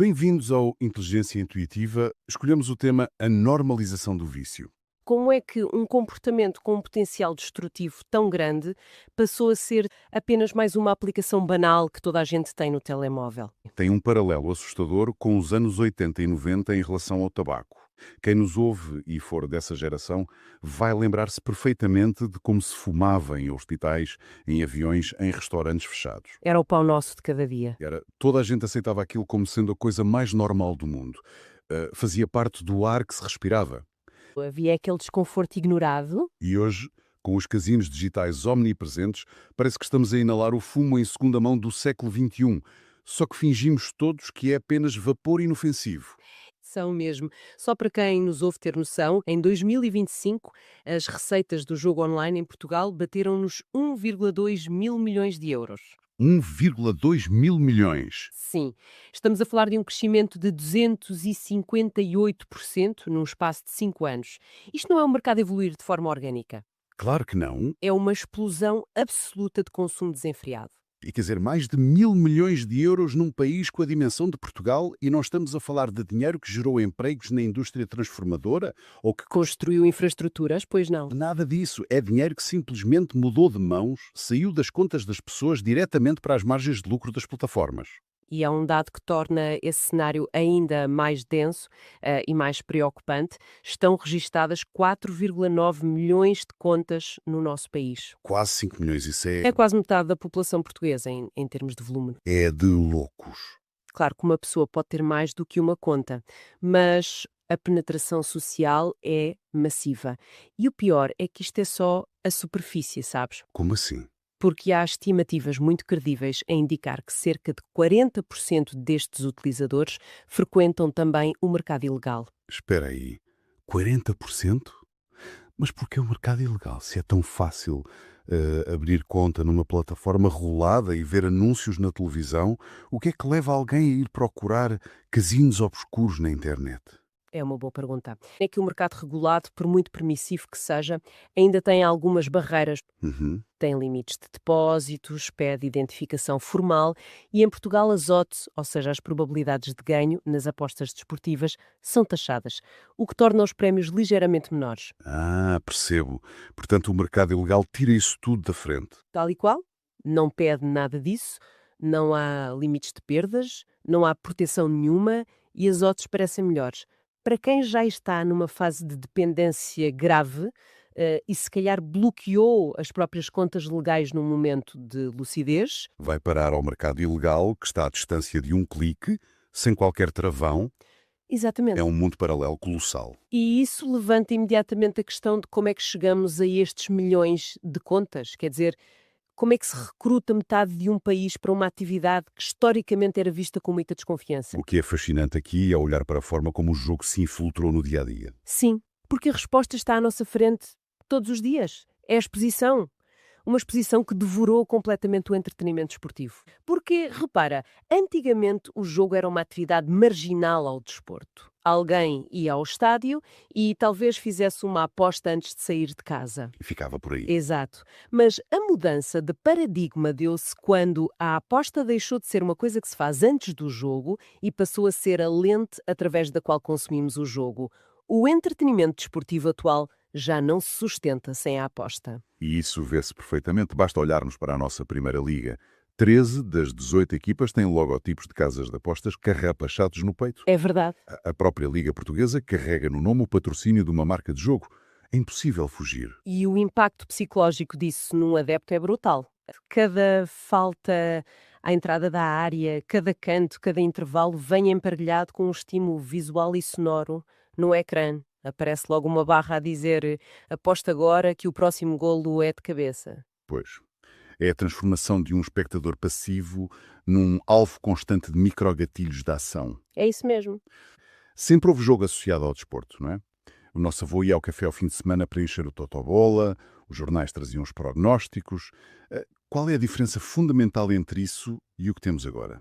Bem-vindos ao Inteligência Intuitiva. Escolhemos o tema a normalização do vício. Como é que um comportamento com um potencial destrutivo tão grande passou a ser apenas mais uma aplicação banal que toda a gente tem no telemóvel? Tem um paralelo assustador com os anos 80 e 90 em relação ao tabaco. Quem nos ouve e for dessa geração vai lembrar-se perfeitamente de como se fumava em hospitais, em aviões, em restaurantes fechados. Era o pão nosso de cada dia. Toda a gente aceitava aquilo como sendo a coisa mais normal do mundo. Fazia parte do ar que se respirava. Havia aquele desconforto ignorado. E hoje, com os casinos digitais omnipresentes, parece que estamos a inalar o fumo em segunda mão do século XXI. Só que fingimos todos que é apenas vapor inofensivo. São mesmo. Só para quem nos ouve ter noção, em 2025, as receitas do jogo online em Portugal bateram nos 1,2 mil milhões de euros. 1,2 mil milhões. Sim, estamos a falar de um crescimento de 258% num espaço de 5 anos. Isto não é um mercado a evoluir de forma orgânica. Claro que não. É uma explosão absoluta de consumo desenfreado. E quer dizer, mais de 1.000 milhões de euros num país com a dimensão de Portugal e não estamos a falar de dinheiro que gerou empregos na indústria transformadora ou que Construiu infraestruturas? Pois não. nada disso. É dinheiro que simplesmente mudou de mãos, saiu das contas das pessoas diretamente para as margens de lucro das plataformas. E é um dado que torna esse cenário ainda mais denso e mais preocupante. Estão registadas 4,9 milhões de contas no nosso país. Quase 5 milhões, isso É quase metade da população portuguesa em termos de volume. é de loucos. Claro que uma pessoa pode ter mais do que uma conta, mas a penetração social é massiva. E o pior é que isto é só a superfície, sabes? Como assim? Porque há estimativas muito credíveis a indicar que cerca de 40% destes utilizadores frequentam também o mercado ilegal. Espera aí, 40%? Mas porquê o mercado ilegal? Se é tão fácil abrir conta numa plataforma regulada e ver anúncios na televisão, o que é que leva alguém a ir procurar casinos obscuros na internet? É uma boa pergunta. É que o mercado regulado, por muito permissivo que seja, ainda tem algumas barreiras. Uhum. Tem limites de depósitos, pede identificação formal e em Portugal as odds, ou seja, as probabilidades de ganho nas apostas desportivas, são taxadas, o que torna os prémios ligeiramente menores. Percebo. Portanto, o mercado ilegal tira isso tudo da frente. Tal e qual, não pede nada disso, não há limites de perdas, não há proteção nenhuma e as odds parecem melhores. Para quem já está numa fase de dependência grave, e se calhar bloqueou as próprias contas legais num momento de lucidez. Vai parar ao mercado ilegal, que está à distância de um clique, sem qualquer travão. É Exatamente. um mundo paralelo colossal. E isso levanta imediatamente a questão de como é que chegamos a estes milhões de contas. Quer dizer, como é que se recruta metade de um país para uma atividade que historicamente era vista com muita desconfiança? O que é fascinante aqui é olhar para a forma como o jogo se infiltrou no dia a dia. Sim, porque a resposta está à nossa frente todos os dias. É a exposição. Uma exposição que devorou completamente o entretenimento desportivo. Porque, repara, antigamente o jogo era uma atividade marginal ao desporto. Alguém ia ao estádio e talvez fizesse uma aposta antes de sair de casa. E ficava por aí. Exato. Mas a mudança de paradigma deu-se quando a aposta deixou de ser uma coisa que se faz antes do jogo e passou a ser a lente através da qual consumimos o jogo. O entretenimento desportivo atual já não se sustenta sem a aposta. E isso vê-se perfeitamente. Basta olharmos para a nossa primeira liga. 13 das 18 equipas têm logotipos de casas de apostas carrapachados no peito. É verdade. A própria Liga Portuguesa carrega no nome o patrocínio de uma marca de jogo. É impossível fugir. E o impacto psicológico disso num adepto é brutal. Cada falta à entrada da área, cada canto, cada intervalo vem emparelhado com um estímulo visual e sonoro no ecrã. Aparece logo uma barra a dizer: aposta agora que o próximo golo é de cabeça. Pois. É a transformação de um espectador passivo num alvo constante de microgatilhos de ação. É isso mesmo. Sempre houve jogo associado ao desporto, não é? O nosso avô ia ao café ao fim de semana para encher o totobola, os jornais traziam os prognósticos. Qual é a diferença fundamental entre isso e o que temos agora?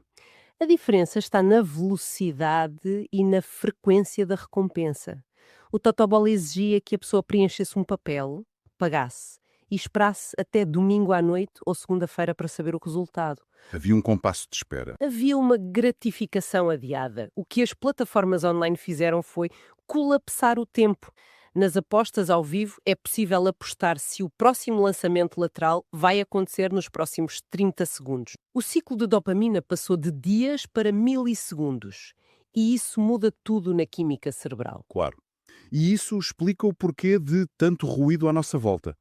A diferença está na velocidade e na frequência da recompensa. O Totobola exigia que a pessoa preenchesse um papel, pagasse, e esperasse até domingo à noite ou segunda-feira para saber o resultado. Havia um compasso de espera. Havia uma gratificação adiada. O que as plataformas online fizeram foi colapsar o tempo. Nas apostas ao vivo, é possível apostar se o próximo lançamento lateral vai acontecer nos próximos 30 segundos. O ciclo de dopamina passou de dias para milissegundos. E isso muda tudo na química cerebral. Claro. E isso explica o porquê de tanto ruído à nossa volta.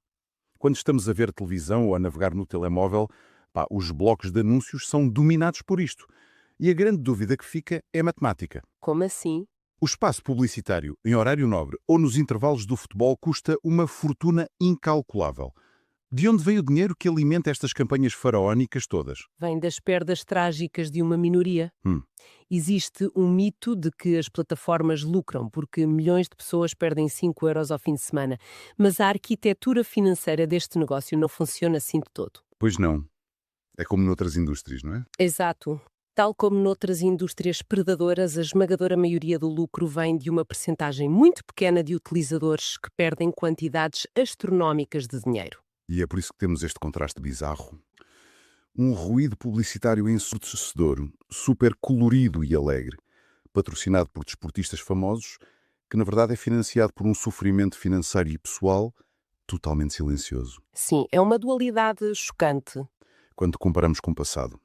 Quando estamos a ver televisão ou a navegar no telemóvel, os blocos de anúncios são dominados por isto. E a grande dúvida que fica é matemática. Como assim? O espaço publicitário em horário nobre ou nos intervalos do futebol custa uma fortuna incalculável. De onde vem o dinheiro que alimenta estas campanhas faraónicas todas? Vem das perdas trágicas de uma minoria. Hum. Existe um mito de que as plataformas lucram porque milhões de pessoas perdem 5 euros ao fim de semana, mas a arquitetura financeira deste negócio não funciona assim de todo. Pois não. É como noutras indústrias, não é? Exato. Tal como noutras indústrias predadoras, a esmagadora maioria do lucro vem de uma percentagem muito pequena de utilizadores que perdem quantidades astronómicas de dinheiro. E é por isso que temos este contraste bizarro. Um ruído publicitário ensurdecedor, super colorido e alegre, patrocinado por desportistas famosos, que na verdade é financiado por um sofrimento financeiro e pessoal totalmente silencioso. Sim, é uma dualidade chocante. Quando comparamos com o passado.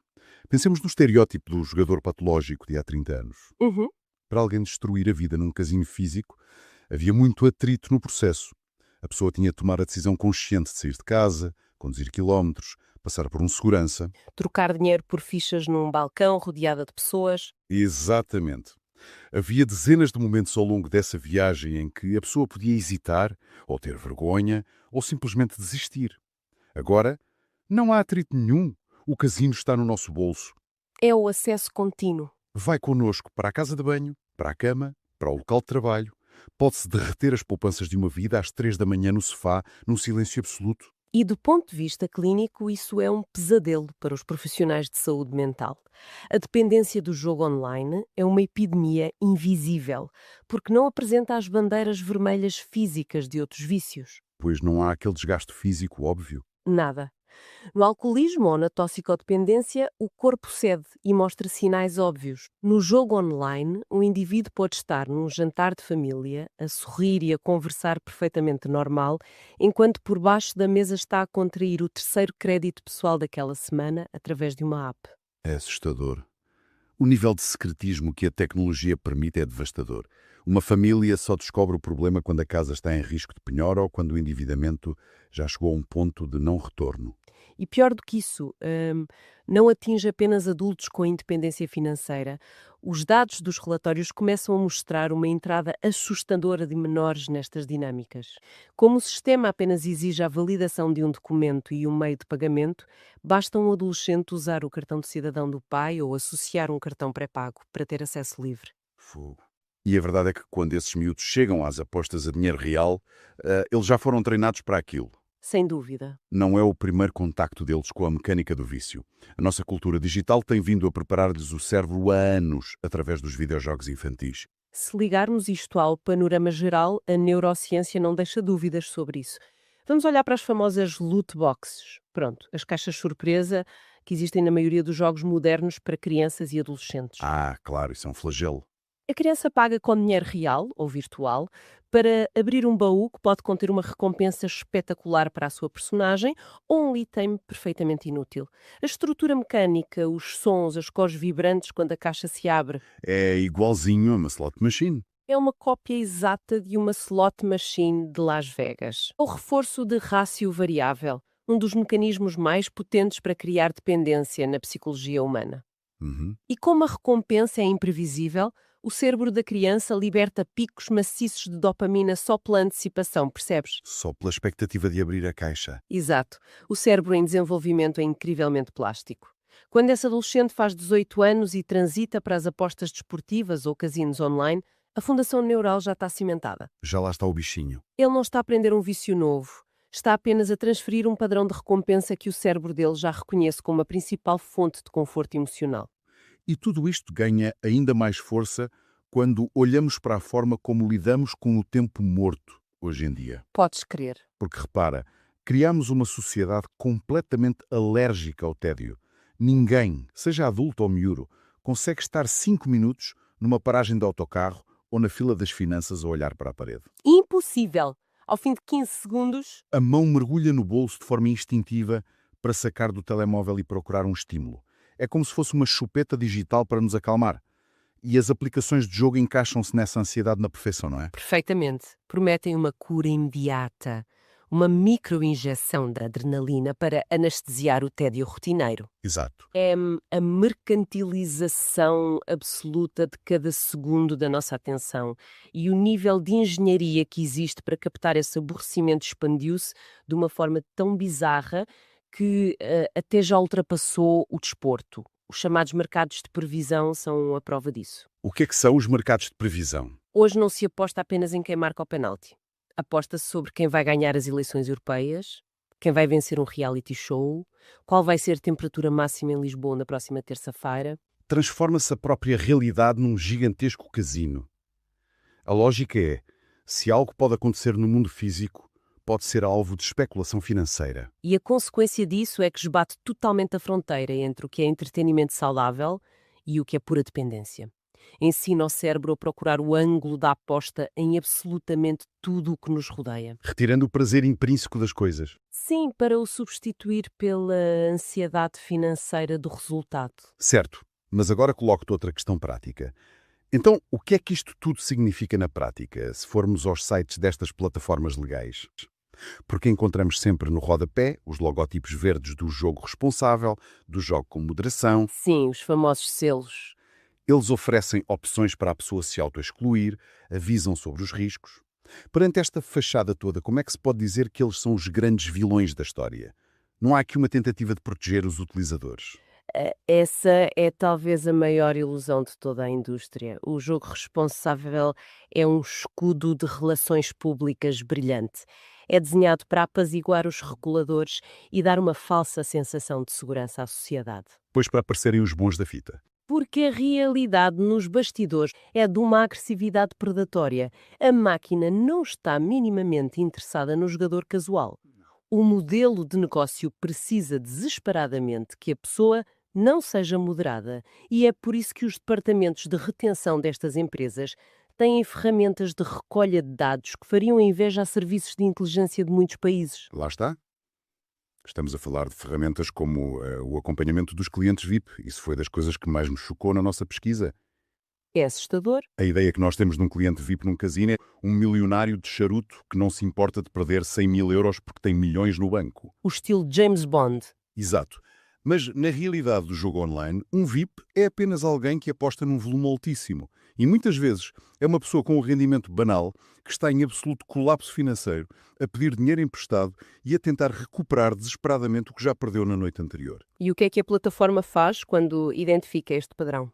Pensemos no estereótipo do jogador patológico de há 30 anos. Uhum. Para alguém destruir a vida num casino físico, havia muito atrito no processo. A pessoa tinha de tomar a decisão consciente de sair de casa, conduzir quilómetros, passar por um segurança. Trocar dinheiro por fichas num balcão rodeada de pessoas. Exatamente. Havia dezenas de momentos ao longo dessa viagem em que a pessoa podia hesitar, ou ter vergonha, ou simplesmente desistir. Agora, não há atrito nenhum. O casino está no nosso bolso. É o acesso contínuo. Vai connosco para a casa de banho, para a cama, para o local de trabalho. Pode-se derreter as poupanças de uma vida às 3 da manhã no sofá, num silêncio absoluto. E do ponto de vista clínico, isso é um pesadelo para os profissionais de saúde mental. A dependência do jogo online é uma epidemia invisível, porque não apresenta as bandeiras vermelhas físicas de outros vícios. Pois não há aquele desgaste físico óbvio. Nada. No alcoolismo ou na toxicodependência, o corpo cede e mostra sinais óbvios. No jogo online, o indivíduo pode estar num jantar de família, a sorrir e a conversar perfeitamente normal, enquanto por baixo da mesa está a contrair o terceiro crédito pessoal daquela semana através de uma app. É assustador. O nível de secretismo que a tecnologia permite é devastador. Uma família só descobre o problema quando a casa está em risco de penhora ou quando o endividamento já chegou a um ponto de não retorno. E pior do que isso, não atinge apenas adultos com independência financeira. Os dados dos relatórios começam a mostrar uma entrada assustadora de menores nestas dinâmicas. Como o sistema apenas exige a validação de um documento e um meio de pagamento, basta um adolescente usar o cartão de cidadão do pai ou associar um cartão pré-pago para ter acesso livre. Fogo. E a verdade é que quando esses miúdos chegam às apostas a dinheiro real, eles já foram treinados para aquilo. Sem dúvida. Não é o primeiro contacto deles com a mecânica do vício. A nossa cultura digital tem vindo a preparar-lhes o cérebro há anos através dos videojogos infantis. Se ligarmos isto ao panorama geral, a neurociência não deixa dúvidas sobre isso. Vamos olhar para as famosas loot boxes. Pronto, as caixas surpresa que existem na maioria dos jogos modernos para crianças e adolescentes. Ah, claro, isso é um flagelo. A criança paga com dinheiro real ou virtual para abrir um baú que pode conter uma recompensa espetacular para a sua personagem ou um item perfeitamente inútil. A estrutura mecânica, os sons, as cores vibrantes quando a caixa se abre. É igualzinho a uma slot machine. É uma cópia exata de uma slot machine de Las Vegas. O reforço de rácio variável, um dos mecanismos mais potentes para criar dependência na psicologia humana. Uhum. E como a recompensa é imprevisível, o cérebro da criança liberta picos maciços de dopamina só pela antecipação, percebes? Só pela expectativa de abrir a caixa. Exato. O cérebro em desenvolvimento é incrivelmente plástico. Quando esse adolescente faz 18 anos e transita para as apostas desportivas ou casinos online, a fundação neural já está cimentada. Já lá está o bichinho. Ele não está a aprender um vício novo. Está apenas a transferir um padrão de recompensa que o cérebro dele já reconhece como a principal fonte de conforto emocional. E tudo isto ganha ainda mais força quando olhamos para a forma como lidamos com o tempo morto hoje em dia. Podes crer. Porque repara, Criamos uma sociedade completamente alérgica ao tédio. Ninguém, seja adulto ou miúdo, consegue estar 5 minutos numa paragem de autocarro ou na fila das finanças a olhar para a parede. Impossível! Ao fim de 15 segundos, A mão mergulha no bolso de forma instintiva para sacar do telemóvel e procurar um estímulo. É como se fosse uma chupeta digital para nos acalmar. E as aplicações de jogo encaixam-se nessa ansiedade na perfeição, não é? perfeitamente, prometem uma cura imediata, uma microinjeção de adrenalina para anestesiar o tédio rotineiro. Exato. É a mercantilização absoluta de cada segundo da nossa atenção e o nível de engenharia que existe para captar esse aborrecimento expandiu-se de uma forma tão bizarra que até já ultrapassou o desporto. Os chamados mercados de previsão são a prova disso. O que é que são os mercados de previsão? Hoje não se aposta apenas em quem marca o penalti. Aposta-se sobre quem vai ganhar as eleições europeias, quem vai vencer um reality show, qual vai ser a temperatura máxima em Lisboa na próxima terça-feira. Transforma-se a própria realidade num gigantesco casino. A lógica é, se algo pode acontecer no mundo físico, pode ser alvo de especulação financeira. E a consequência disso é que esbate totalmente a fronteira entre o que é entretenimento saudável e o que é pura dependência. Ensina ao cérebro a procurar o ângulo da aposta em absolutamente tudo o que nos rodeia. Retirando o prazer intrínseco das coisas. Sim, para o substituir pela ansiedade financeira do resultado. Certo, mas agora coloco-te outra questão prática. Então, o que é que isto tudo significa na prática, se formos aos sites destas plataformas legais? Porque encontramos sempre no rodapé os logótipos verdes do jogo responsável, do jogo com moderação. Sim, os famosos selos. Eles oferecem opções para a pessoa se auto-excluir, avisam sobre os riscos. Perante esta fachada toda, como é que se pode dizer que eles são os grandes vilões da história? Não há aqui uma tentativa de proteger os utilizadores? Essa é talvez a maior ilusão de toda a indústria. O jogo responsável é um escudo de relações públicas brilhante. É desenhado para apaziguar os reguladores e dar uma falsa sensação de segurança à sociedade. Pois para aparecerem os bons da fita. Porque a realidade nos bastidores é de uma agressividade predatória. A máquina não está minimamente interessada no jogador casual. O modelo de negócio precisa desesperadamente que a pessoa não seja moderada, e é por isso que os departamentos de retenção destas empresas têm ferramentas de recolha de dados que fariam inveja a serviços de inteligência de muitos países. Lá está. Estamos a falar de ferramentas como o acompanhamento dos clientes VIP. Isso foi das coisas que mais me chocou na nossa pesquisa. É assustador? A ideia que nós temos de um cliente VIP num casino é um milionário de charuto que não se importa de perder 100 mil euros porque tem milhões no banco. O estilo James Bond. Exato. Mas, na realidade do jogo online, um VIP é apenas alguém que aposta num volume altíssimo. E muitas vezes é uma pessoa com um rendimento banal que está em absoluto colapso financeiro, a pedir dinheiro emprestado e a tentar recuperar desesperadamente o que já perdeu na noite anterior. E o que é que a plataforma faz quando identifica este padrão?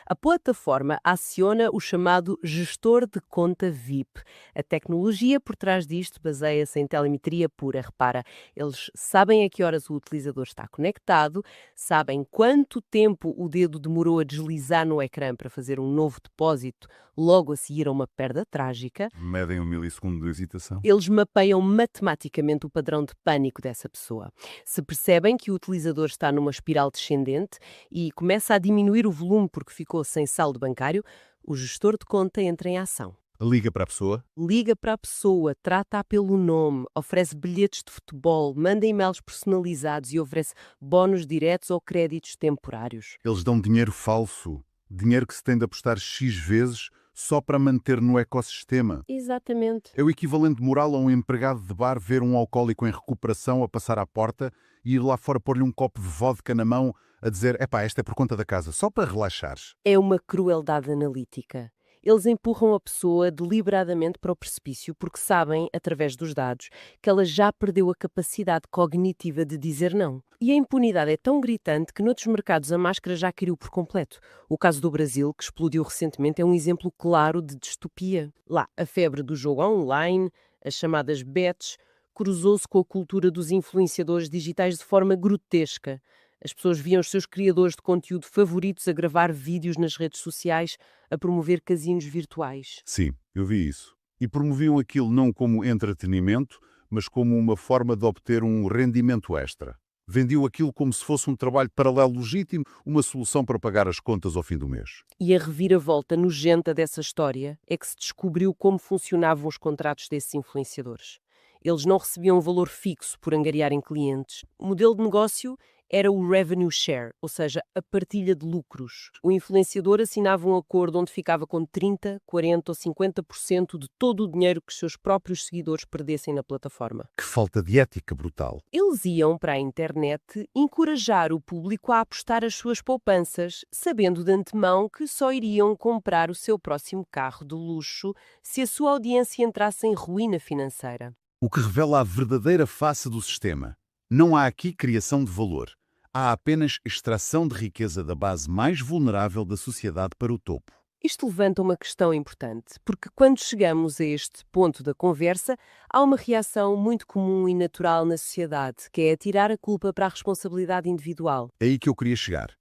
A plataforma aciona o chamado gestor de conta VIP. A tecnologia por trás disto baseia-se em telemetria pura. Repara, eles sabem a que horas o utilizador está conectado, sabem quanto tempo o dedo demorou a deslizar no ecrã para fazer um novo depósito logo a seguir a uma perda trágica. Medem um milissegundo de hesitação. Eles mapeiam matematicamente o padrão de pânico dessa pessoa. Se percebem que o utilizador está numa espiral descendente e começa a diminuir o volume porque ficou sem saldo bancário, o gestor de conta entra em ação. Liga para a pessoa. Liga para a pessoa, trata-a pelo nome, oferece bilhetes de futebol, manda e-mails personalizados e oferece bónus diretos ou créditos temporários. Eles dão dinheiro falso. Dinheiro que se tem de apostar X vezes só para manter no ecossistema. Exatamente. É o equivalente moral a um empregado de bar ver um alcoólico em recuperação a passar à porta e ir lá fora pôr-lhe um copo de vodka na mão a dizer epá, esta é por conta da casa, só para relaxares. É uma crueldade analítica. Eles empurram a pessoa deliberadamente para o precipício porque sabem, através dos dados, que ela já perdeu a capacidade cognitiva de dizer não. E a impunidade é tão gritante que noutros mercados a máscara já caiu por completo. O caso do Brasil, que explodiu recentemente, é um exemplo claro de distopia. Lá, a febre do jogo online, as chamadas bets, cruzou-se com a cultura dos influenciadores digitais de forma grotesca. As pessoas viam os seus criadores de conteúdo favoritos a gravar vídeos nas redes sociais, a promover casinos virtuais. Sim, eu vi isso. E promoviam aquilo não como entretenimento, mas como uma forma de obter um rendimento extra. Vendiam aquilo como se fosse um trabalho paralelo legítimo, uma solução para pagar as contas ao fim do mês. E a reviravolta nojenta dessa história é que se descobriu como funcionavam os contratos desses influenciadores. Eles não recebiam um valor fixo por angariarem clientes. O modelo de negócio era o revenue share, ou seja, a partilha de lucros. O influenciador assinava um acordo onde ficava com 30%, 40% ou 50% de todo o dinheiro que os seus próprios seguidores perdessem na plataforma. Que falta de ética brutal. Eles iam para a internet encorajar o público a apostar as suas poupanças, sabendo de antemão que só iriam comprar o seu próximo carro de luxo se a sua audiência entrasse em ruína financeira. O que revela a verdadeira face do sistema. Não há aqui criação de valor. Há apenas extração de riqueza da base mais vulnerável da sociedade para o topo. Isto levanta uma questão importante, porque quando chegamos a este ponto da conversa, há uma reação muito comum e natural na sociedade, que é atirar a culpa para a responsabilidade individual. É aí que eu queria chegar.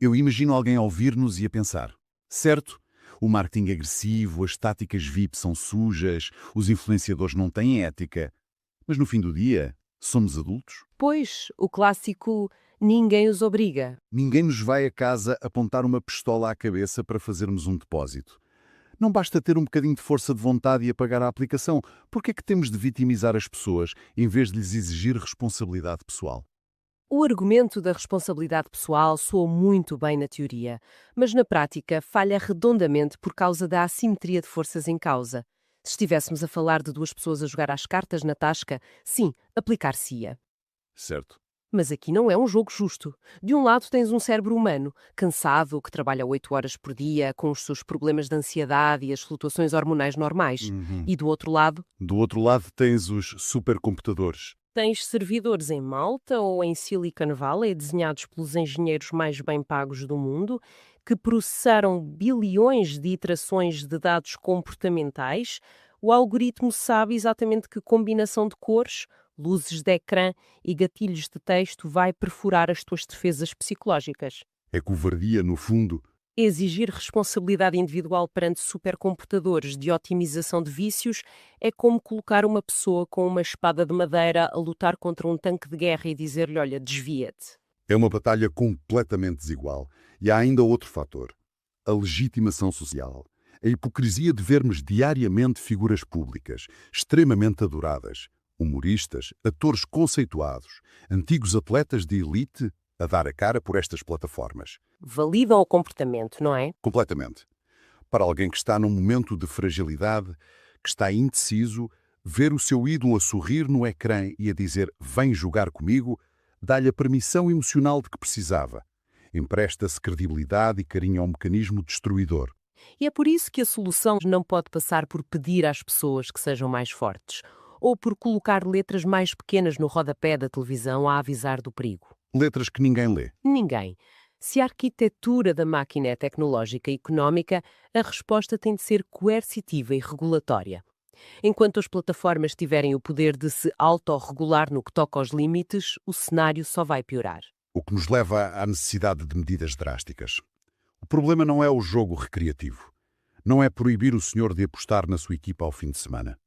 Eu imagino alguém a ouvir-nos e a pensar: certo, o marketing agressivo, as táticas VIP são sujas, os influenciadores não têm ética, mas no fim do dia, somos adultos? Pois, o clássico ninguém os obriga. Ninguém nos vai a casa apontar uma pistola à cabeça para fazermos um depósito. Não basta ter um bocadinho de força de vontade e apagar a aplicação. Por que é que temos de vitimizar as pessoas em vez de lhes exigir responsabilidade pessoal? O argumento da responsabilidade pessoal soou muito bem na teoria, mas na prática falha redondamente por causa da assimetria de forças em causa. Se estivéssemos a falar de duas pessoas a jogar às cartas na tasca, sim, aplicar-se-ia. Certo. Mas aqui não é um jogo justo. De um lado tens um cérebro humano, cansado, que trabalha 8 horas por dia, com os seus problemas de ansiedade e as flutuações hormonais normais. E do outro lado, Do outro lado tens os supercomputadores. tens servidores em Malta ou em Silicon Valley, desenhados pelos engenheiros mais bem pagos do mundo, que processaram bilhões de iterações de dados comportamentais. O algoritmo sabe exatamente que combinação de cores, luzes de ecrã e gatilhos de texto vai perfurar as tuas defesas psicológicas. É covardia, no fundo. Exigir responsabilidade individual perante supercomputadores de otimização de vícios é como colocar uma pessoa com uma espada de madeira a lutar contra um tanque de guerra e dizer-lhe, olha, desvia-te. É uma batalha completamente desigual. E há ainda outro fator: a legitimação social. A hipocrisia de vermos diariamente figuras públicas, extremamente adoradas, humoristas, atores conceituados, antigos atletas de elite, a dar a cara por estas plataformas. Validam o comportamento, não é? Completamente. Para alguém que está num momento de fragilidade, que está indeciso, ver o seu ídolo a sorrir no ecrã e a dizer "vem jogar comigo", dá-lhe a permissão emocional de que precisava. Empresta-se credibilidade e carinho ao mecanismo destruidor. E é por isso que a solução não pode passar por pedir às pessoas que sejam mais fortes, ou por colocar letras mais pequenas no rodapé da televisão a avisar do perigo. Letras que ninguém lê. Ninguém. Se a arquitetura da máquina é tecnológica e económica, a resposta tem de ser coercitiva e regulatória. Enquanto as plataformas tiverem o poder de se autorregular no que toca aos limites, o cenário só vai piorar. O que nos leva à necessidade de medidas drásticas. O problema não é o jogo recreativo. Não é proibir o senhor de apostar na sua equipa ao fim de semana,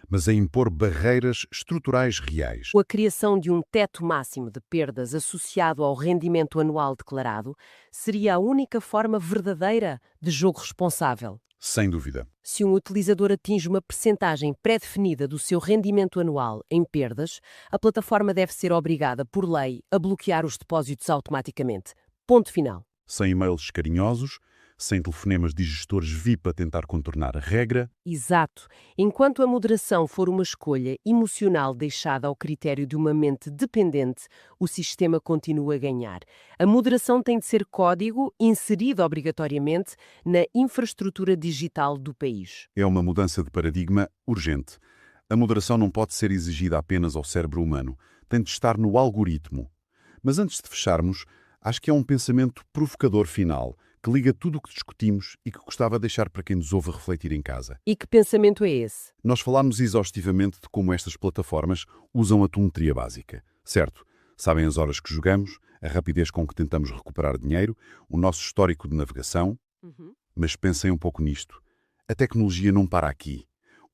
mas é impor barreiras estruturais reais. A criação de um teto máximo de perdas associado ao rendimento anual declarado seria a única forma verdadeira de jogo responsável. Sem dúvida. Se um utilizador atinge uma percentagem pré-definida do seu rendimento anual em perdas, a plataforma deve ser obrigada, por lei, a bloquear os depósitos automaticamente. Ponto final. Sem e-mails carinhosos, sem telefonemas de gestores VIP a tentar contornar a regra. Exato. Enquanto a moderação for uma escolha emocional deixada ao critério de uma mente dependente, o sistema continua a ganhar. A moderação tem de ser código inserido obrigatoriamente na infraestrutura digital do país. É uma mudança de paradigma urgente. A moderação não pode ser exigida apenas ao cérebro humano. Tem de estar no algoritmo. Mas antes de fecharmos, acho que é um pensamento provocador final, que liga tudo o que discutimos e que gostava de deixar para quem nos ouve refletir em casa. E que pensamento é esse? Nós falámos exaustivamente de como estas plataformas usam a telemetria básica. Certo, sabem as horas que jogamos, a rapidez com que tentamos recuperar dinheiro, o nosso histórico de navegação. Mas pensem um pouco nisto. A tecnologia não para aqui.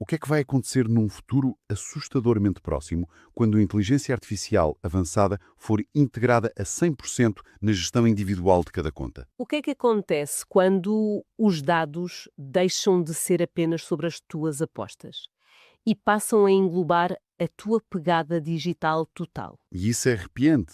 O que é que vai acontecer num futuro assustadoramente próximo, quando a inteligência artificial avançada for integrada a 100% na gestão individual de cada conta? O que é que acontece quando os dados deixam de ser apenas sobre as tuas apostas e passam a englobar a tua pegada digital total? E isso é arrepiante.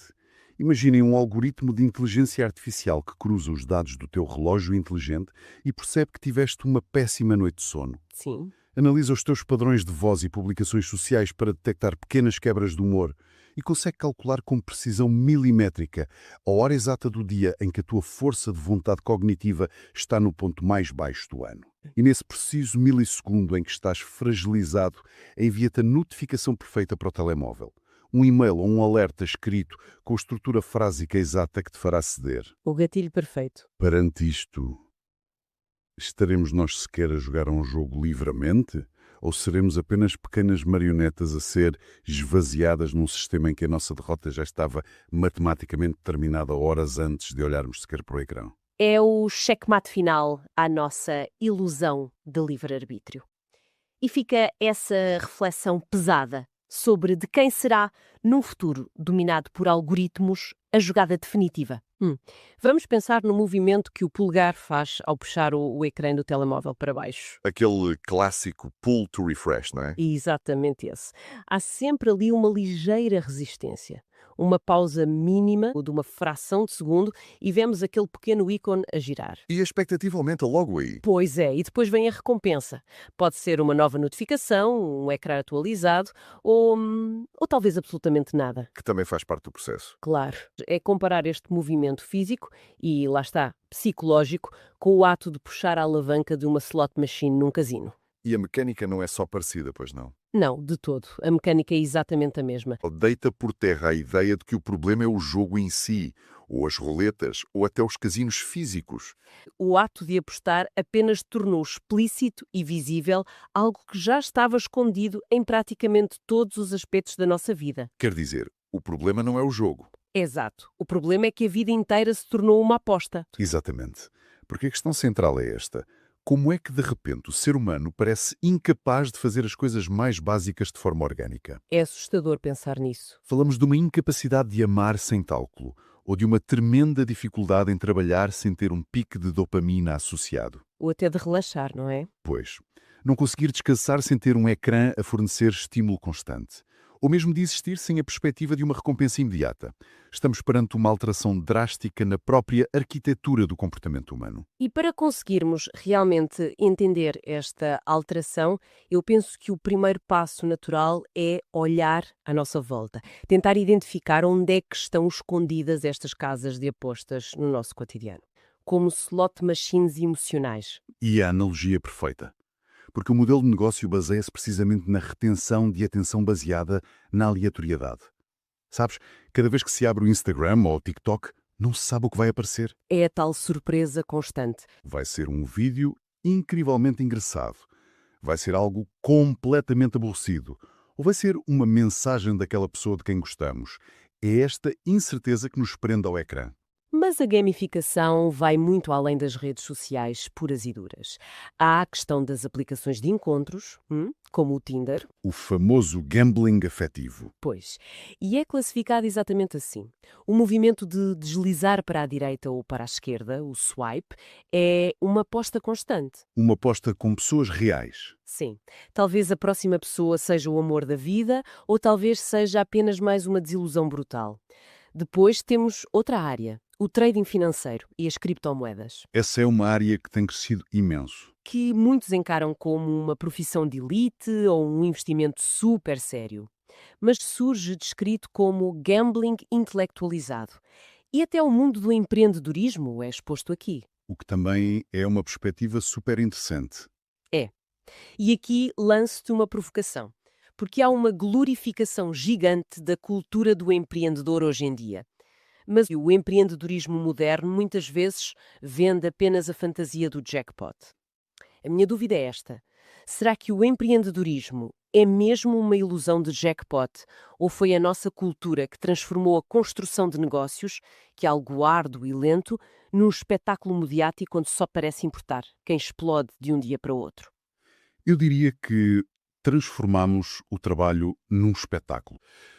Imaginem um algoritmo de inteligência artificial que cruza os dados do teu relógio inteligente e percebe que tiveste uma péssima noite de sono. Sim. Analisa os teus padrões de voz e publicações sociais para detectar pequenas quebras de humor e consegue calcular com precisão milimétrica a hora exata do dia em que a tua força de vontade cognitiva está no ponto mais baixo do ano. E nesse preciso milissegundo em que estás fragilizado, envia-te a notificação perfeita para o telemóvel. Um e-mail ou um alerta escrito com a estrutura frásica exata que te fará ceder. O gatilho perfeito. Perante isto, estaremos nós sequer a jogar a um jogo livremente? Ou seremos apenas pequenas marionetas a ser esvaziadas num sistema em que a nossa derrota já estava matematicamente determinada horas antes de olharmos sequer para o ecrã? É o checkmate final à nossa ilusão de livre-arbítrio. E fica essa reflexão pesada sobre de quem será, num futuro dominado por algoritmos, a jogada definitiva. Vamos pensar no movimento que o polegar faz ao puxar o ecrã do telemóvel para baixo. Aquele clássico pull to refresh, não é? Exatamente esse. Há sempre ali uma ligeira resistência. Uma pausa mínima, ou de uma fração de segundo, e vemos aquele pequeno ícone a girar. E a expectativa aumenta logo aí. Pois é, e depois vem a recompensa. Pode ser uma nova notificação, um ecrã atualizado ou talvez absolutamente nada. Que também faz parte do processo. Claro, é comparar este movimento físico e, lá está, psicológico, com o ato de puxar a alavanca de uma slot machine num casino. E a mecânica não é só parecida, pois não? Não, de todo. A mecânica é exatamente a mesma. Deita por terra a ideia de que o problema é o jogo em si, ou as roletas, ou até os casinos físicos. O ato de apostar apenas tornou explícito e visível algo que já estava escondido em praticamente todos os aspectos da nossa vida. Quer dizer, o problema não é o jogo. Exato. O problema é que a vida inteira se tornou uma aposta. Exatamente. Porque a questão central é esta. Como é que, de repente, o ser humano parece incapaz de fazer as coisas mais básicas de forma orgânica? É assustador pensar nisso. Falamos de uma incapacidade de amar sem cálculo, ou de uma tremenda dificuldade em trabalhar sem ter um pique de dopamina associado. Ou até de relaxar, não é? Pois, não conseguir descansar sem ter um ecrã a fornecer estímulo constante. Ou mesmo de existir sem a perspectiva de uma recompensa imediata. Estamos perante uma alteração drástica na própria arquitetura do comportamento humano. E para conseguirmos realmente entender esta alteração, eu penso que o primeiro passo natural é olhar à nossa volta. Tentar identificar onde é que estão escondidas estas casas de apostas no nosso cotidiano. Como slot machines emocionais. E a analogia perfeita. Porque o modelo de negócio baseia-se precisamente na retenção de atenção baseada na aleatoriedade. Sabes, cada vez que se abre o Instagram ou o TikTok, não se sabe o que vai aparecer. É a tal surpresa constante. Vai ser um vídeo incrivelmente engraçado. Vai ser algo completamente aborrecido. Ou vai ser uma mensagem daquela pessoa de quem gostamos. É esta incerteza que nos prende ao ecrã. Mas a gamificação vai muito além das redes sociais puras e duras. Há a questão das aplicações de encontros, como o Tinder. O famoso gambling afetivo. Pois, e é classificado exatamente assim. O movimento de deslizar para a direita ou para a esquerda, o swipe, é uma aposta constante. Uma aposta com pessoas reais. Sim, talvez a próxima pessoa seja o amor da vida ou talvez seja apenas mais uma desilusão brutal. Depois temos outra área, o trading financeiro e as criptomoedas, Essa é uma área que tem crescido imenso. que muitos encaram como uma profissão de elite ou um investimento super sério. Mas surge descrito como gambling intelectualizado. E até o mundo do empreendedorismo é exposto aqui. O que também é uma perspectiva super interessante. É. E aqui lanço-te uma provocação. Porque há uma glorificação gigante da cultura do empreendedor hoje em dia. Mas o empreendedorismo moderno muitas vezes vende apenas a fantasia do jackpot. A minha dúvida é esta. Será que o empreendedorismo é mesmo uma ilusão de jackpot ou foi a nossa cultura que transformou a construção de negócios, que é algo árduo e lento, num espetáculo mediático onde só parece importar quem explode de um dia para o outro? Eu diria que transformamos o trabalho num espetáculo.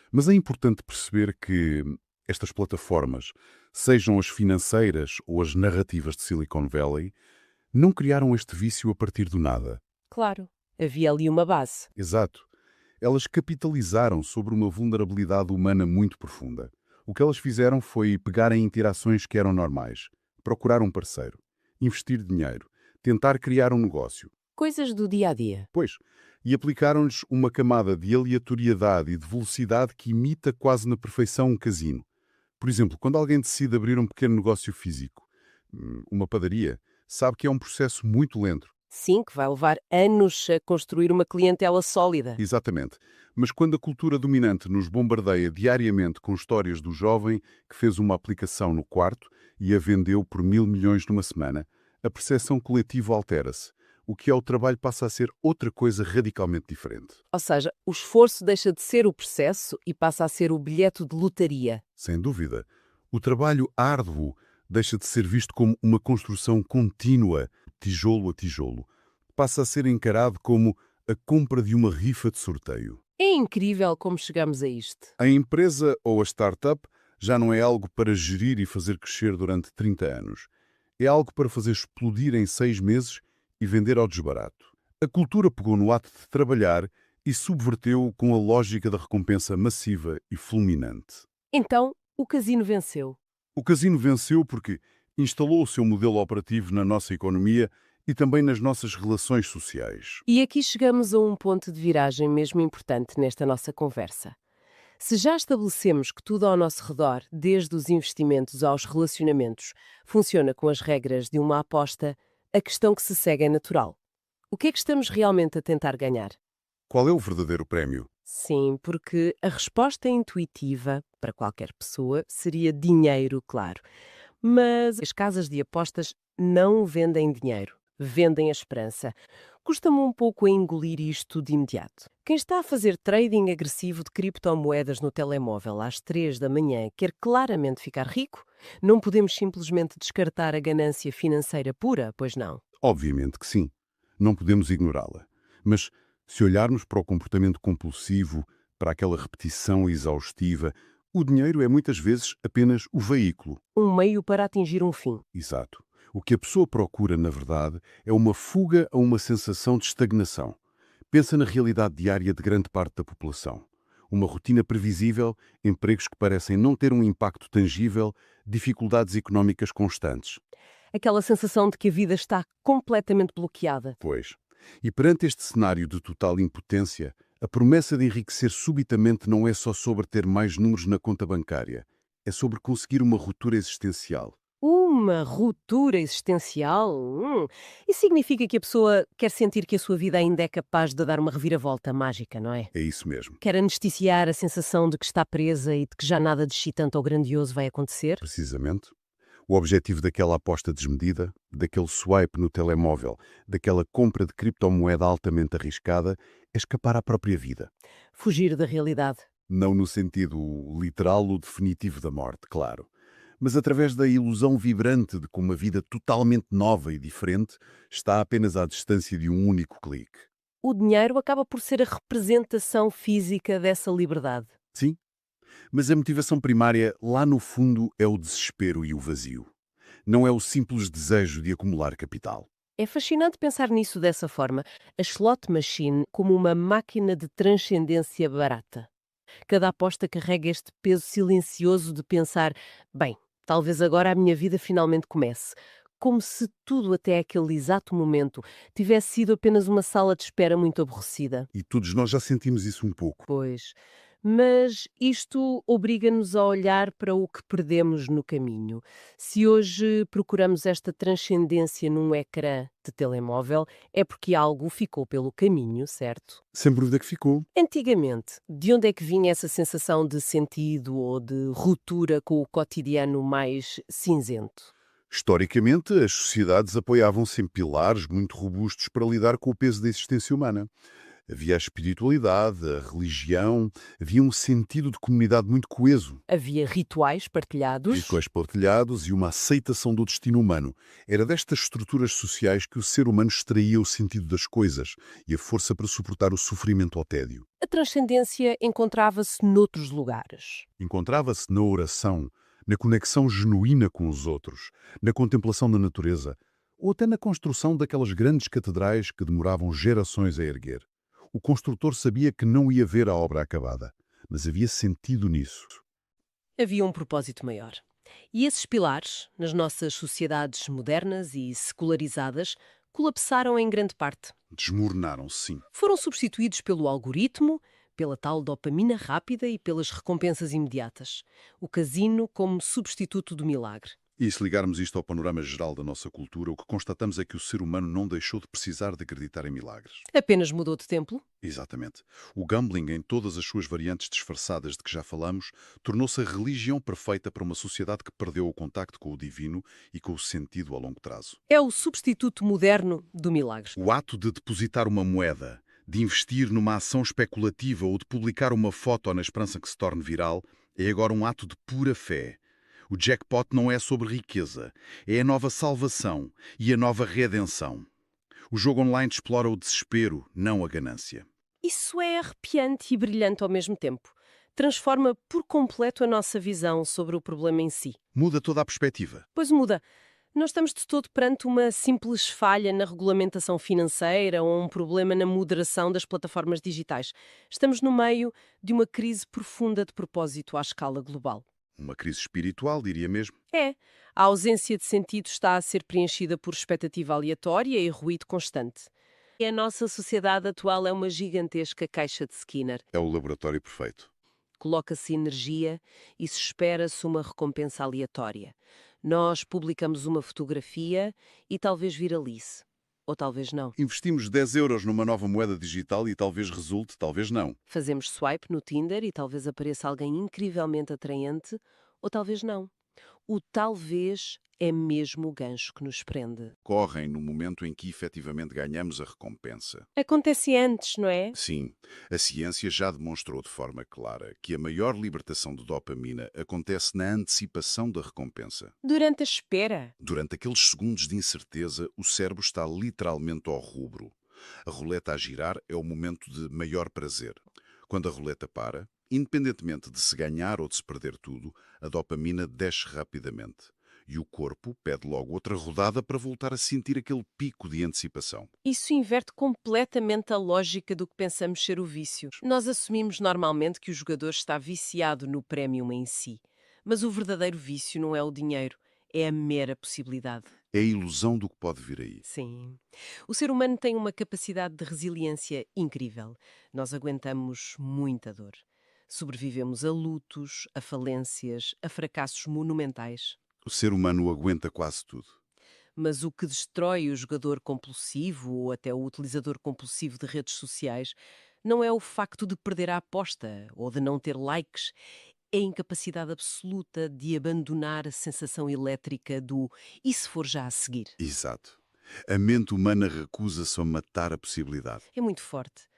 Mas é importante perceber que estas plataformas, sejam as financeiras ou as narrativas de Silicon Valley, não criaram este vício a partir do nada. Claro, havia ali uma base. Exato. Elas capitalizaram sobre uma vulnerabilidade humana muito profunda. O que elas fizeram foi pegar em interações que eram normais, procurar um parceiro, investir dinheiro, tentar criar um negócio. Coisas do dia a dia. Pois, e aplicaram-lhes uma camada de aleatoriedade e de velocidade que imita quase na perfeição um casino. Por exemplo, quando alguém decide abrir um pequeno negócio físico, uma padaria, sabe que é um processo muito lento. Sim, que vai levar anos a construir uma clientela sólida. Exatamente. Mas quando a cultura dominante nos bombardeia diariamente com histórias do jovem que fez uma aplicação no quarto e a vendeu por 1.000 milhões numa semana, a percepção coletiva altera-se. O que é o trabalho passa a ser outra coisa radicalmente diferente. Ou seja, o esforço deixa de ser o processo e passa a ser o bilhete de lotaria. Sem dúvida. O trabalho árduo deixa de ser visto como uma construção contínua, tijolo a tijolo. Passa a ser encarado como a compra de uma rifa de sorteio. É incrível como chegamos a isto. A empresa ou a startup já não é algo para gerir e fazer crescer durante 30 anos. É algo para fazer explodir em 6 meses e vender ao desbarato. A cultura pegou no ato de trabalhar e subverteu-o com a lógica da recompensa massiva e fulminante. Então, o casino venceu. O casino venceu porque instalou o seu modelo operativo na nossa economia e também nas nossas relações sociais. E aqui chegamos a um ponto de viragem mesmo importante nesta nossa conversa. Se já estabelecemos que tudo ao nosso redor, desde os investimentos aos relacionamentos, funciona com as regras de uma aposta, a questão que se segue é natural. O que é que estamos realmente a tentar ganhar? Qual é o verdadeiro prémio? Sim, porque a resposta intuitiva para qualquer pessoa seria dinheiro, claro. Mas as casas de apostas não vendem dinheiro, vendem a esperança. Custa-me um pouco a engolir isto de imediato. Quem está a fazer trading agressivo de criptomoedas no telemóvel às 3 da manhã quer claramente ficar rico? Não podemos simplesmente descartar a ganância financeira pura, pois não? Obviamente que sim. Não podemos ignorá-la. Mas se olharmos para o comportamento compulsivo, para aquela repetição exaustiva, o dinheiro é muitas vezes apenas o veículo. Um meio para atingir um fim. Exato. O que a pessoa procura, na verdade, é uma fuga a uma sensação de estagnação. Pensa na realidade diária de grande parte da população. Uma rotina previsível, empregos que parecem não ter um impacto tangível, dificuldades económicas constantes. Aquela sensação de que a vida está completamente bloqueada. Pois. E perante este cenário de total impotência, a promessa de enriquecer subitamente não é só sobre ter mais números na conta bancária. É sobre conseguir uma ruptura existencial. Uma ruptura existencial? Isso significa que a pessoa quer sentir que a sua vida ainda é capaz de dar uma reviravolta mágica, não é? É isso mesmo. Quer anestesiar a sensação de que está presa e de que já nada de excitante ou grandioso vai acontecer? Precisamente. O objetivo daquela aposta desmedida, daquele swipe no telemóvel, daquela compra de criptomoeda altamente arriscada, é escapar à própria vida. Fugir da realidade. Não no sentido literal ou definitivo da morte, claro, mas através da ilusão vibrante de que uma vida totalmente nova e diferente está apenas à distância de um único clique. O dinheiro acaba por ser a representação física dessa liberdade. Sim, mas a motivação primária, lá no fundo, é o desespero e o vazio. Não é o simples desejo de acumular capital. É fascinante pensar nisso dessa forma. A slot machine como uma máquina de transcendência barata. Cada aposta carrega este peso silencioso de pensar, bem, talvez agora a minha vida finalmente comece. Como se tudo até aquele exato momento tivesse sido apenas uma sala de espera muito aborrecida. E todos nós já sentimos isso um pouco. Pois, mas isto obriga-nos a olhar para o que perdemos no caminho. Se hoje procuramos esta transcendência num ecrã de telemóvel, é porque algo ficou pelo caminho, certo? Sem dúvida que ficou. Antigamente, de onde é que vinha essa sensação de sentido ou de ruptura com o cotidiano mais cinzento? Historicamente, as sociedades apoiavam-se em pilares muito robustos para lidar com o peso da existência humana. Havia a espiritualidade, a religião, havia um sentido de comunidade muito coeso. Havia rituais partilhados. Rituais partilhados e uma aceitação do destino humano. Era destas estruturas sociais que o ser humano extraía o sentido das coisas e a força para suportar o sofrimento ao tédio. A transcendência encontrava-se noutros lugares. Encontrava-se na oração, na conexão genuína com os outros, na contemplação da natureza, ou até na construção daquelas grandes catedrais que demoravam gerações a erguer. O construtor sabia que não ia ver a obra acabada, mas havia sentido nisso. Havia um propósito maior. E esses pilares, nas nossas sociedades modernas e secularizadas, colapsaram em grande parte. Desmoronaram-se, sim. Foram substituídos pelo algoritmo, pela tal dopamina rápida e pelas recompensas imediatas. O casino como substituto do milagre. E se ligarmos isto ao panorama geral da nossa cultura, o que constatamos é que o ser humano não deixou de precisar de acreditar em milagres. Apenas mudou de templo? Exatamente. O gambling, em todas as suas variantes disfarçadas de que já falamos, tornou-se a religião perfeita para uma sociedade que perdeu o contacto com o divino e com o sentido a longo prazo. É o substituto moderno do milagre. O ato de depositar uma moeda, de investir numa ação especulativa ou de publicar uma foto na esperança que se torne viral, é agora um ato de pura fé. O jackpot não é sobre riqueza, é a nova salvação e a nova redenção. O jogo online explora o desespero, não a ganância. Isso é arrepiante e brilhante ao mesmo tempo. Transforma por completo a nossa visão sobre o problema em si. Muda toda a perspectiva. Pois muda. Não estamos de todo perante uma simples falha na regulamentação financeira ou um problema na moderação das plataformas digitais. Estamos no meio de uma crise profunda de propósito à escala global. Uma crise espiritual, diria mesmo. É. A ausência de sentido está a ser preenchida por expectativa aleatória e ruído constante. E a nossa sociedade atual é uma gigantesca caixa de Skinner. É o laboratório perfeito. Coloca-se energia e se espera-se uma recompensa aleatória. Nós publicamos uma fotografia e talvez viralize. Ou talvez não. Investimos 10 euros numa nova moeda digital e talvez resulte, talvez não. Fazemos swipe no Tinder e talvez apareça alguém incrivelmente atraente, ou talvez não. O talvez é mesmo o gancho que nos prende. Correm no momento em que efetivamente ganhamos a recompensa. Acontece antes, não é? Sim, a ciência já demonstrou de forma clara que a maior libertação de dopamina acontece na antecipação da recompensa. Durante a espera. Durante aqueles segundos de incerteza, o cérebro está literalmente ao rubro. A roleta a girar é o momento de maior prazer. Quando a roleta para, independentemente de se ganhar ou de se perder tudo, a dopamina desce rapidamente. E o corpo pede logo outra rodada para voltar a sentir aquele pico de antecipação. Isso inverte completamente a lógica do que pensamos ser o vício. Nós assumimos normalmente que o jogador está viciado no prémio em si. Mas o verdadeiro vício não é o dinheiro, é a mera possibilidade. É a ilusão do que pode vir aí. Sim. O ser humano tem uma capacidade de resiliência incrível. Nós aguentamos muita dor. Sobrevivemos a lutos, a falências, a fracassos monumentais. O ser humano aguenta quase tudo. Mas o que destrói o jogador compulsivo ou até o utilizador compulsivo de redes sociais não é o facto de perder a aposta ou de não ter likes. É a incapacidade absoluta de abandonar a sensação elétrica do "e se for já a seguir?". Exato. A mente humana recusa-se a matar a possibilidade. É muito forte.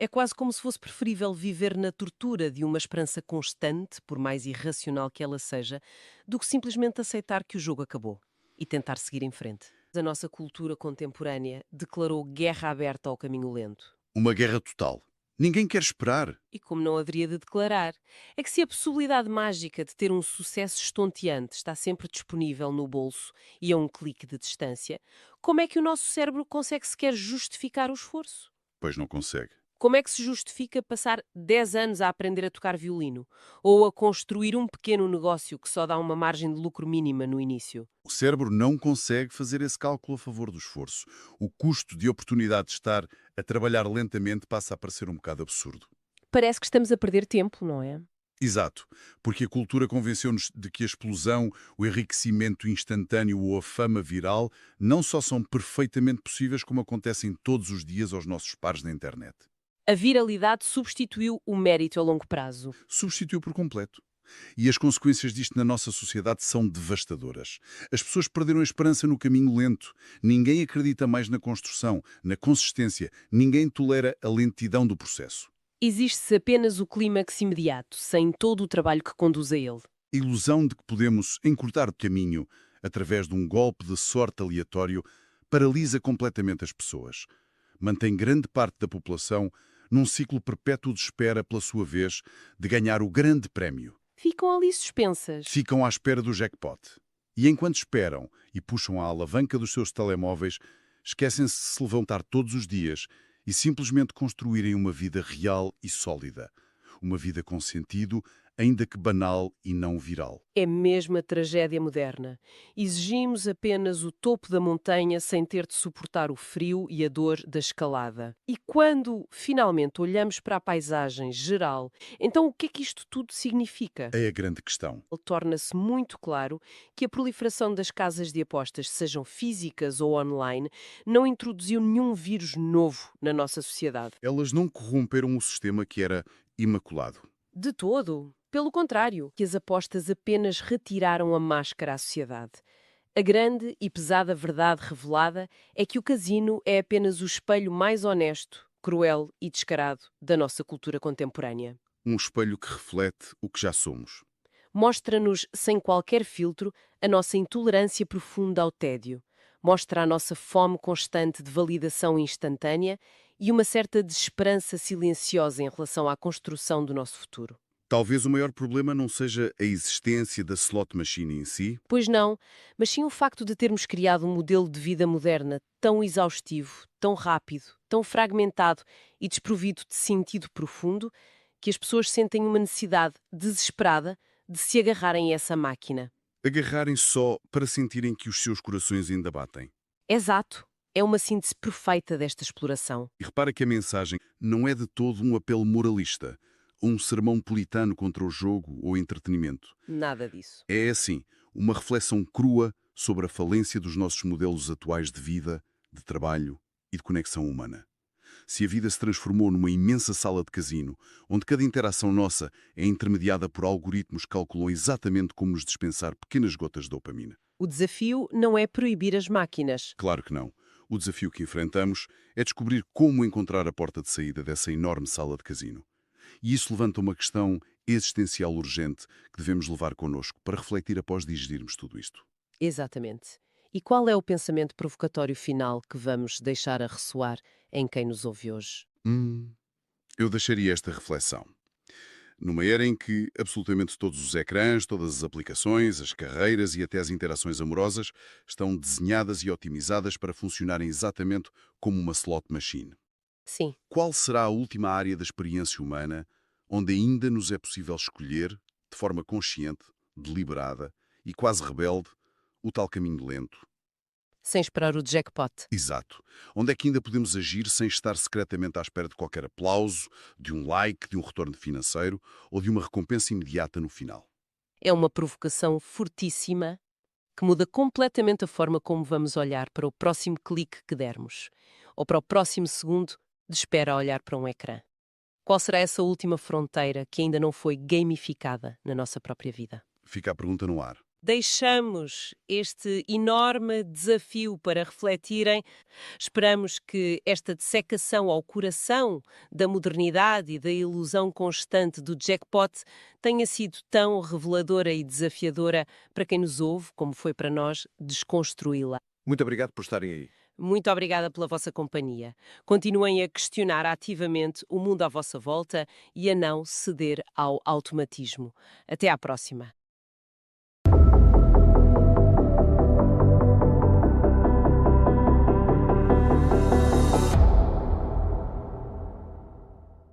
É quase como se fosse preferível viver na tortura de uma esperança constante, por mais irracional que ela seja, do que simplesmente aceitar que o jogo acabou e tentar seguir em frente. A nossa cultura contemporânea declarou guerra aberta ao caminho lento. Uma guerra total. Ninguém quer esperar. E como não haveria de declarar? É que se a possibilidade mágica de ter um sucesso estonteante está sempre disponível no bolso e a um clique de distância, como é que o nosso cérebro consegue sequer justificar o esforço? Pois não consegue. Como é que se justifica passar 10 anos a aprender a tocar violino? Ou a construir um pequeno negócio que só dá uma margem de lucro mínima no início? O cérebro não consegue fazer esse cálculo a favor do esforço. O custo de oportunidade de estar a trabalhar lentamente passa a parecer um bocado absurdo. Parece que estamos a perder tempo, não é? Exato, porque a cultura convenceu-nos de que a explosão, o enriquecimento instantâneo ou a fama viral não só são perfeitamente possíveis, como acontecem todos os dias aos nossos pares na internet. A viralidade substituiu o mérito a longo prazo. Substituiu por completo. E as consequências disto na nossa sociedade são devastadoras. As pessoas perderam a esperança no caminho lento. Ninguém acredita mais na construção, na consistência. Ninguém tolera a lentidão do processo. Existe-se apenas o clímax imediato, sem todo o trabalho que conduz a ele. A ilusão de que podemos encurtar o caminho através de um golpe de sorte aleatório paralisa completamente as pessoas. Mantém grande parte da população num ciclo perpétuo de espera pela sua vez de ganhar o grande prémio. Ficam ali suspensas. Ficam à espera do jackpot. E enquanto esperam e puxam a alavanca dos seus telemóveis, esquecem-se de se levantar todos os dias e simplesmente construírem uma vida real e sólida. Uma vida com sentido, ainda que banal e não viral. É mesmo a tragédia moderna. Exigimos apenas o topo da montanha sem ter de suportar o frio e a dor da escalada. E quando finalmente olhamos para a paisagem geral, então o que é que isto tudo significa? É a grande questão. Torna-se muito claro que a proliferação das casas de apostas, sejam físicas ou online, não introduziu nenhum vírus novo na nossa sociedade. Elas não corromperam o sistema que era imaculado. De todo. Pelo contrário, que as apostas apenas retiraram a máscara à sociedade. A grande e pesada verdade revelada é que o casino é apenas o espelho mais honesto, cruel e descarado da nossa cultura contemporânea. Um espelho que reflete o que já somos. Mostra-nos, sem qualquer filtro, a nossa intolerância profunda ao tédio. Mostra a nossa fome constante de validação instantânea e uma certa desesperança silenciosa em relação à construção do nosso futuro. Talvez o maior problema não seja a existência da slot machine em si. Pois não, mas sim o facto de termos criado um modelo de vida moderna tão exaustivo, tão rápido, tão fragmentado e desprovido de sentido profundo, que as pessoas sentem uma necessidade desesperada de se agarrarem a essa máquina. Agarrarem só para sentirem que os seus corações ainda batem. Exato. É uma síntese perfeita desta exploração. E repara que a mensagem não é de todo um apelo moralista, um sermão puritano contra o jogo ou entretenimento. Nada disso. É, assim, uma reflexão crua sobre a falência dos nossos modelos atuais de vida, de trabalho e de conexão humana. Se a vida se transformou numa imensa sala de casino, onde cada interação nossa é intermediada por algoritmos que calculam exatamente como nos dispensar pequenas gotas de dopamina. O desafio não é proibir as máquinas. Claro que não. O desafio que enfrentamos é descobrir como encontrar a porta de saída dessa enorme sala de casino. E isso levanta uma questão existencial urgente que devemos levar connosco para refletir após digerirmos tudo isto. Exatamente. E qual é o pensamento provocatório final que vamos deixar a ressoar em quem nos ouve hoje? Eu deixaria esta reflexão. Numa era em que absolutamente todos os ecrãs, todas as aplicações, as carreiras e até as interações amorosas estão desenhadas e otimizadas para funcionarem exatamente como uma slot machine. Sim, Qual será a última área da experiência humana onde ainda nos é possível escolher, de forma consciente, deliberada e quase rebelde, o tal caminho lento? sem esperar o jackpot. Exato. Onde é que ainda podemos agir sem estar secretamente à espera de qualquer aplauso, de um like, de um retorno financeiro ou de uma recompensa imediata no final? É uma provocação fortíssima que muda completamente a forma como vamos olhar para o próximo clique que dermos, ou para o próximo segundo de espera a olhar para um ecrã. Qual será essa última fronteira que ainda não foi gamificada na nossa própria vida? Fica a pergunta no ar. Deixamos este enorme desafio para refletirem. Esperamos que esta dissecação ao coração da modernidade e da ilusão constante do jackpot tenha sido tão reveladora e desafiadora para quem nos ouve, como foi para nós, desconstruí-la. Muito obrigado por estarem aí. Muito obrigada pela vossa companhia. Continuem a questionar ativamente o mundo à vossa volta e a não ceder ao automatismo. Até à próxima.